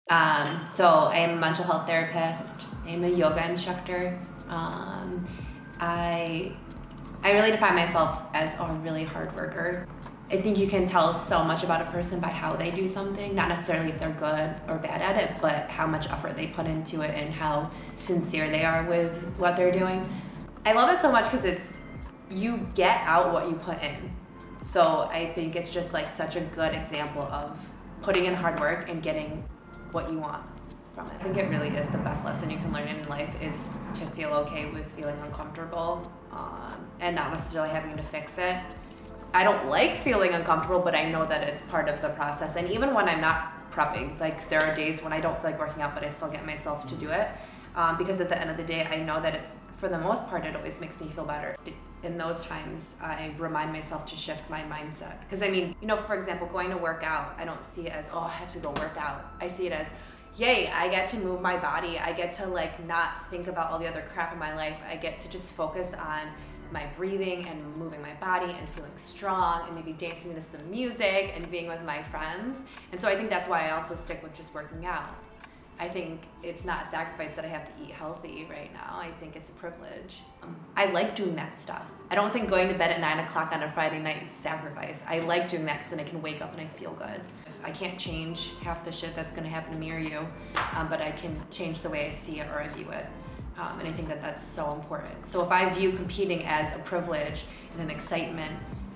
So I'm a mental health therapist. I'm a yoga instructor. I really define myself as a really hard worker. I think you can tell so much about a person by how they do something, not necessarily if they're good or bad at it, but how much effort they put into it and how sincere they are with what they're doing. I love it so much because you get out what you put in. So I think it's just like such a good example of putting in hard work and getting what you want from it. I think it really is the best lesson you can learn in life is to feel okay with feeling uncomfortable and not necessarily having to fix it. I don't like feeling uncomfortable, but I know that it's part of the process. And even when I'm not prepping, like there are days when I don't feel like working out, but I still get myself to do it. Because at the end of the day, I know that it's, for the most part, it always makes me feel better. In those times, I remind myself to shift my mindset. Because I mean, for example, going to work out, I don't see it as, oh, I have to go work out. I see it as, yay, I get to move my body. I get to not think about all the other crap in my life. I get to just focus on my breathing and moving my body and feeling strong and maybe dancing to some music and being with my friends. And so I think that's why I also stick with just working out. I think it's not a sacrifice that I have to eat healthy right now. I think it's a privilege. I like doing that stuff. I don't think going to bed at 9 o'clock on a Friday night is a sacrifice. I like doing that because then I can wake up and I feel good. I can't change half the shit that's gonna happen to me or you, but I can change the way I see it or I view it. And I think that that's so important. So if I view competing as a privilege and an excitement,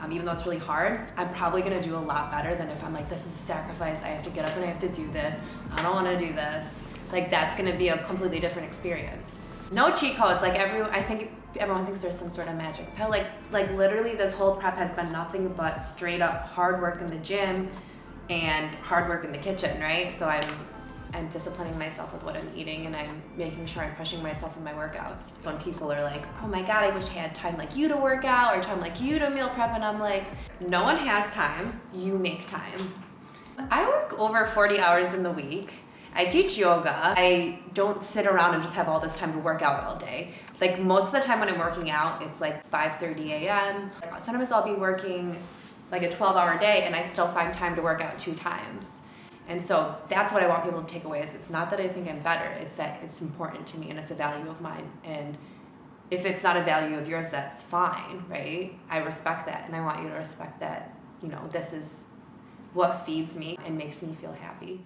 even though it's really hard, I'm probably gonna do a lot better than if I'm like, this is a sacrifice, I have to get up and I have to do this, I don't wanna do this. Like that's gonna be a completely different experience. No cheat codes, I think everyone thinks there's some sort of magic pill. Like literally this whole prep has been nothing but straight up hard work in the gym and hard work in the kitchen, right? So I'm disciplining myself with what I'm eating and I'm making sure I'm pushing myself in my workouts. When people are like, oh my God, I wish I had time like you to work out or time like you to meal prep, and I'm like, no one has time, you make time. I work over 40 hours in the week. I teach yoga. I don't sit around and just have all this time to work out all day. Like most of the time when I'm working out, it's like 5:30 a.m. Sometimes I'll be working like a 12-hour day and I still find time to work out 2 times. And so that's what I want people to take away is it's not that I think I'm better, it's that it's important to me and it's a value of mine. And if it's not a value of yours, that's fine, right? I respect that and I want you to respect that, this is what feeds me and makes me feel happy.